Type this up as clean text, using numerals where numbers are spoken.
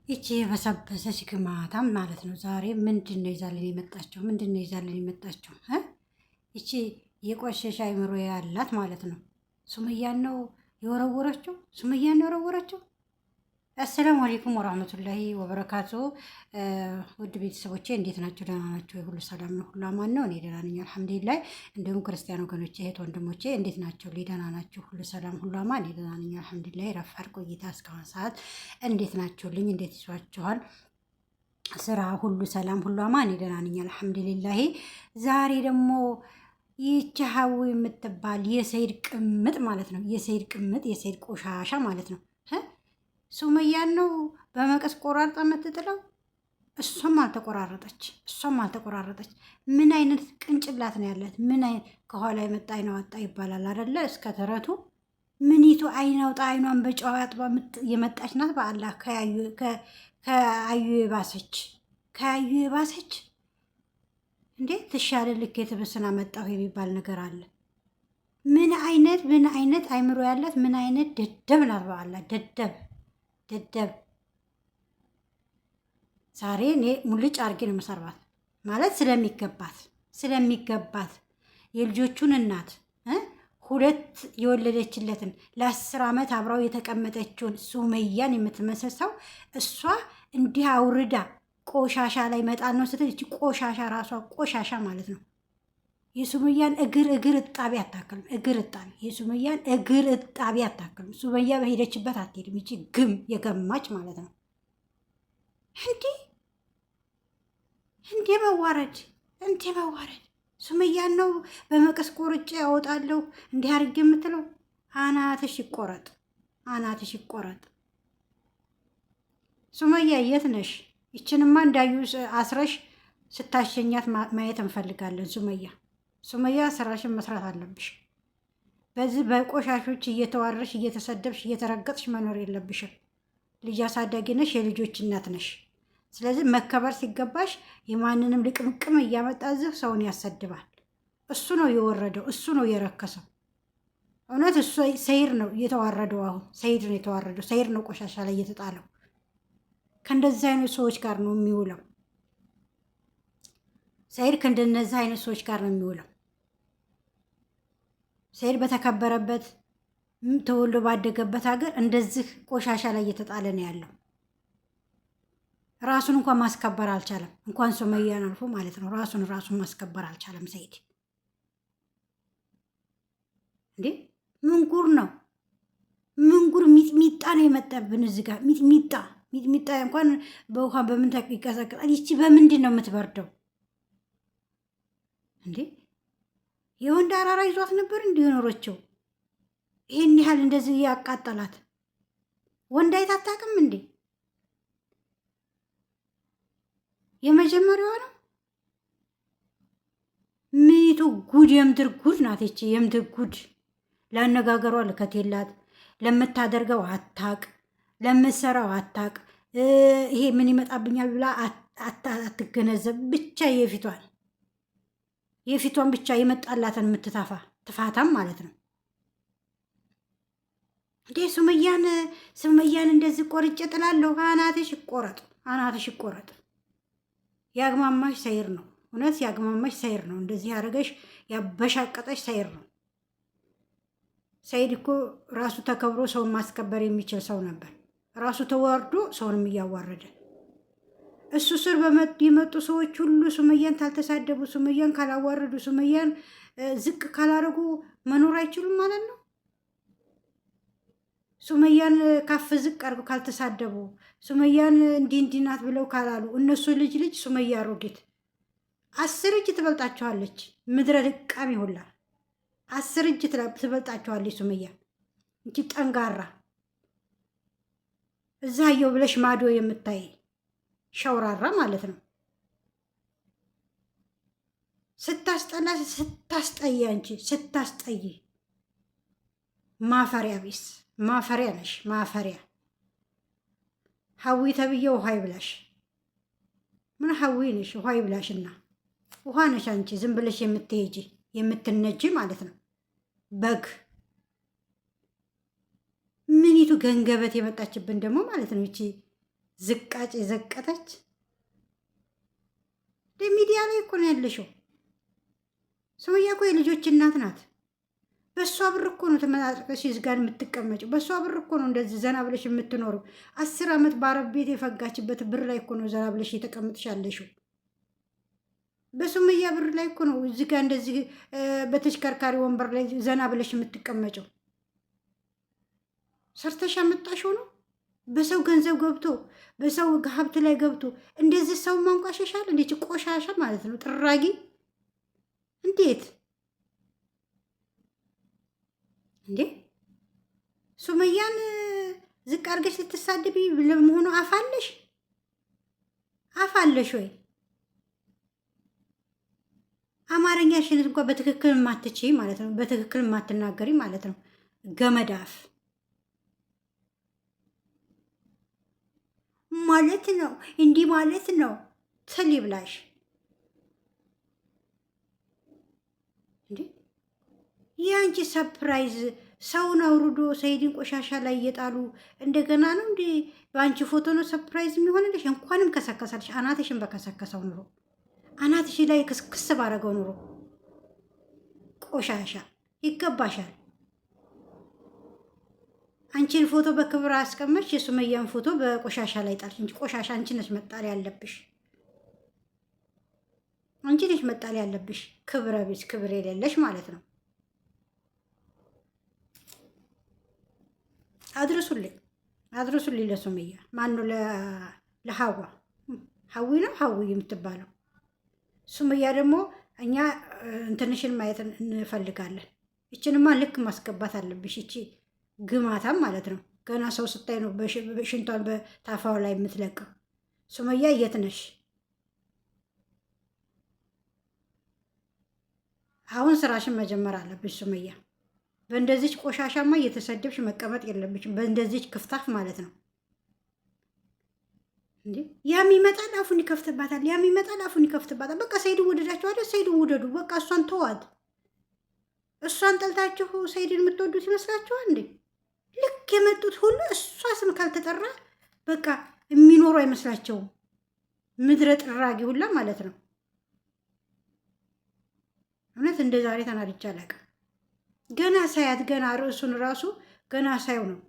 ይቺ የበሰበሰች ግማታም ማለት ነው። ዛሬ ምንድን ነው ይዛልን የመጣቸው? ምንድን ነው ይዛልን የመጣቸው? ይቺ የቆሸሸ አይምሮ ያላት ማለት ነው። ሱመያን ነው የወረወረችው። ሱመያን ነው የወረወረችው። አሰላሙ አለይኩም ወራህመቱላሂ ወበረካቱ። ውድ ቤተሰቦቼ እንዴት ናቸው? ደህና ናቸው? ሁሉ ሰላም ነው? ሁሉ አማን ነው? እኔ ደህና ነኝ አልሐምዱሊላህ። እንዲሁም ክርስቲያን ወገኖቼ እህት ወንድሞቼ እንዴት ናቸው? ደህና ናቸው? ሁሉ ሰላም ሁሉ አማን? እኔ ደህና ነኝ አልሐምዱሊላህ። ረፋድ ቆይታ እስካሁን ሰዓት እንዴት ናቸውልኝ? እንዴት ይዟቸዋል? ስራ ሁሉ ሰላም ሁሉ አማን? እኔ ደህና ነኝ አልሐምዱሊላህ። ዛሬ ደግሞ ይህች ሀዊ የምትባል የሰይድ ቅምጥ ማለት ነው። የሰይድ ቅምጥ የሰይድ ቆሻሻ ማለት ነው። ሱመያን ነው በመቀስ ቆራርጣ የምትጥለው። እሷም አልተቆራረጠች። ምን አይነት ቅንጭላት ነው ያለት? ምን አይነት ከኋላ የመጣ አይን አወጣ ይባላል አይደለ? እስከ ተረቱ ምኒቱ አይን አውጣ አይኗን በጨዋ አጥባ የመጣች ናት። በአላህ ከአዩ የባሰች እንዴ ትሻለ ልክ የተበስና መጣሁ የሚባል ነገር አለ። ምን አይነት አይምሮ ያላት ምን አይነት ደደብ ናት። በአላህ ደደብ ዛሬ እኔ ሙልጭ አድርጌ ነው መሰርባት ማለት ስለሚገባት የልጆቹን እናት ሁለት የወለደችለትን ለ10 ዓመት አብራው የተቀመጠችውን ሱመያን የምትመሰሰው እሷ እንዲህ አውርዳ ቆሻሻ ላይ መጣል ነው ስትል፣ እቺ ቆሻሻ ራሷ ቆሻሻ ማለት ነው። የሱመያን እግር እጣቢ አታክልም። የሱመያን እግር እጣቢ አታክልም። ሱመያ በሄደችበት አትሄድም። ይቺ ግም የገማች ማለት ነው። እንዴ መዋረድ! ሱመያን ነው በመቀስ ቆርጬ ያወጣለሁ እንዲህ አድርጌ የምትለው። አናትሽ ይቆረጥ። ሱመያ የት ነሽ? ይችንማ እንዳዩ አስረሽ ስታሸኛት ማየት እንፈልጋለን። ሱመያ ስራሽን መስራት አለብሽ። በዚህ በቆሻሾች እየተዋረሽ እየተሰደብሽ እየተረገጥሽ መኖር የለብሽም። ልጅ አሳዳጊ ነሽ፣ የልጆች እናት ነሽ። ስለዚህ መከበር ሲገባሽ የማንንም ልቅምቅም እያመጣ እዚህ ሰውን ያሰድባል። እሱ ነው የወረደው፣ እሱ ነው የረከሰው። እውነት እሱ ሰይድ ነው የተዋረደው። አሁን ሰይድ ነው የተዋረደው። ሰይድ ነው ቆሻሻ ላይ እየተጣለው። ከእንደዚህ አይነት ሰዎች ጋር ነው የሚውለው። ሰይድ ከእንደነዚህ አይነት ሰዎች ጋር ነው የሚውለው። ሰይድ በተከበረበት ተወልዶ ባደገበት ሀገር እንደዚህ ቆሻሻ ላይ እየተጣለ ነው ያለው። ራሱን እንኳን ማስከበር አልቻለም። እንኳን ሱመያን አልፎ ማለት ነው ራሱን ማስከበር አልቻለም ሰይድ። እንዴ ምንጉር ነው ሚጥሚጣ ነው የመጣብን እዚህ ጋር። ሚጥሚጣ እንኳን በውሃ በምን ይቀዘቅዛል? ይቺ በምንድን ነው የምትበርደው? እንዴ የወንድ አራራ ይዟት ነበር እንዲኖረችው ይሄን ያህል እንደዚህ ያቃጠላት ወንድ አይታ አታውቅም እንዴ? የመጀመሪያዋ ነው። ምኒቱ ጉድ የምድር ጉድ ናት ይቺ የምድር ጉድ። ለአነጋገሯ ልከት የላት፣ ለምታደርገው አታቅ፣ ለምትሰራው አታቅ። ይሄ ምን ይመጣብኛል ብላ አትገነዘብ። ብቻ የፊቷን ብቻ የመጣላትን የምትታፋ ትፋታም ማለት ነው። እንዴ ሱመያን እንደዚህ ቆርጬ ጥላለሁ። አናትሽ ይቆረጥ። ያግማማሽ ሰይር ነው። እውነት ያግማማሽ ሰይር ነው። እንደዚህ ያደረገሽ ያበሻቀጠሽ ሰይር ነው። ሰይድ እኮ ራሱ ተከብሮ ሰውን ማስከበር የሚችል ሰው ነበር። ራሱ ተዋርዶ ሰውንም እያዋረደ እሱ ስር የመጡ ሰዎች ሁሉ ሱመያን ካልተሳደቡ፣ ሱመያን ካላዋረዱ፣ ሱመያን ዝቅ ካላረጉ መኖር አይችሉም ማለት ነው። ሱመያን ካፍ ዝቅ አድርገው ካልተሳደቡ፣ ሱመያን እንዲህ ናት ብለው ካላሉ፣ እነሱ ልጅ ሱመያ አሮጌት 10 እጅ ትበልጣቸዋለች። ምድረ ልቃሚ ሁላ 10 እጅ ትበልጣቸዋለች ሱመያ። እንጂ ጠንጋራ እዛየው ብለሽ ማዶ የምታይ ሸውራራ ማለት ነው። ስታስጠይ አንቺ ስታስጠይ ማፈሪያ ቢስ ማፈሪያ ነሽ። ማፈሪያ ሀዊ ተብዬው ውሃ ይብላሽ። ምን ሀዊ ነሽ? ውሃ ይብላሽና ውሃ ነሽ አንቺ። ዝም ብለሽ የምትሄጂ የምትነጂ ማለት ነው። በግ ምኒቱ ገንገበት የመጣችብን ደግሞ ማለት ነው። ይቺ ዝቃጭ የዘቀተች ሚዲያ ላይ እኮ ነው ያለሽው። ሱመያ እኮ የልጆች እናት ናት። በእሷ ብር እኮ ነው ተመጣጥቀሽ ጋር የምትቀመጭው። በእሷ ብር እኮ ነው እንደዚህ ዘና ብለሽ የምትኖሩ። 10 ዓመት በአረብ ቤት የፈጋችበት ብር ላይ እኮ ነው ዘና ብለሽ የተቀምጥሽ ያለሽው። በሱመያ ብር ላይ እኮ ነው እዚህ ጋር እንደዚህ በተሽከርካሪ ወንበር ላይ ዘና ብለሽ የምትቀመጨው። ሰርተሽ ያመጣሽው ነው። በሰው ገንዘብ ገብቶ በሰው ሀብት ላይ ገብቶ እንደዚህ ሰው ማንቋሸሻል። እንዴት ቆሻሻ ማለት ነው። ጥራጊ እንዴት እንዴ! ሱመያን ዝቅ አድርገሽ ልትሳደቢ ለመሆኑ አፋለሽ? አፋለሽ ወይ? አማርኛሽን እንኳን በትክክል የማትችይ ማለት ነው። በትክክል የማትናገሪ ማለት ነው። ገመድ አፍ ማለት ነው። እንዲህ ማለት ነው። ትል ይብላሽ እንዴ! የአንቺ ሰፕራይዝ ሰውን አውርዶ ሰይድን ቆሻሻ ላይ እየጣሉ እንደገና ነው እንዴ? በአንቺ ፎቶ ነው ሰፕራይዝ የሚሆንልሽ? እንኳንም ከሰከሰልሽ። አናትሽን በከሰከሰው ኑሮ፣ አናትሽ ላይ ክስክስ ባረገው ኑሮ። ቆሻሻ ይገባሻል። አንቺን ፎቶ በክብር አስቀመጥሽ፣ የሱመያን ፎቶ በቆሻሻ ላይ ጣልሽ እንጂ ቆሻሻ አንቺ ነሽ መጣል ያለብሽ። አንቺ ነሽ መጣል ያለብሽ። ክብረ ቢስ ክብር የሌለሽ ማለት ነው። አድርሱልኝ ለሱመያ። ማነው ለሀዋ ሀዊ ነው ሀዊ የምትባለው። ሱመያ ደግሞ እኛ እንትንሽን ማየት እንፈልጋለን። ይችንማ ልክ ማስገባት አለብሽ። ይቺ ግማታም ማለት ነው። ገና ሰው ስታይ ነው ሽንቷን በታፋው ላይ የምትለቀው። ሱመያ የት ነሽ? አሁን ስራሽን መጀመር አለብሽ ሱመያ። በእንደዚች ቆሻሻማ እየተሰደብሽ መቀመጥ የለብሽም። በእንደዚች ክፍታፍ ማለት ነው እንዴ! ያም ይመጣል አፉን ይከፍትባታል፣ ያም ይመጣል አፉን ይከፍትባታል። በቃ ሰይድን ወደዳችኋለሁ፣ ሰይድን ውደዱ። በቃ እሷን ተዋት። እሷን ጠልታችሁ ሰይድን የምትወዱት ይመስላችኋል እንዴ? ልክ የመጡት ሁሉ እሷ ስም ካልተጠራ በቃ የሚኖሩ አይመስላቸውም። ምድረ ጥራጊ ሁላ ማለት ነው። እውነት እንደ ዛሬ ተናድጄ አላውቅም። ገና ሳያት ገና ርዕሱን ራሱ ገና ሳየው ነው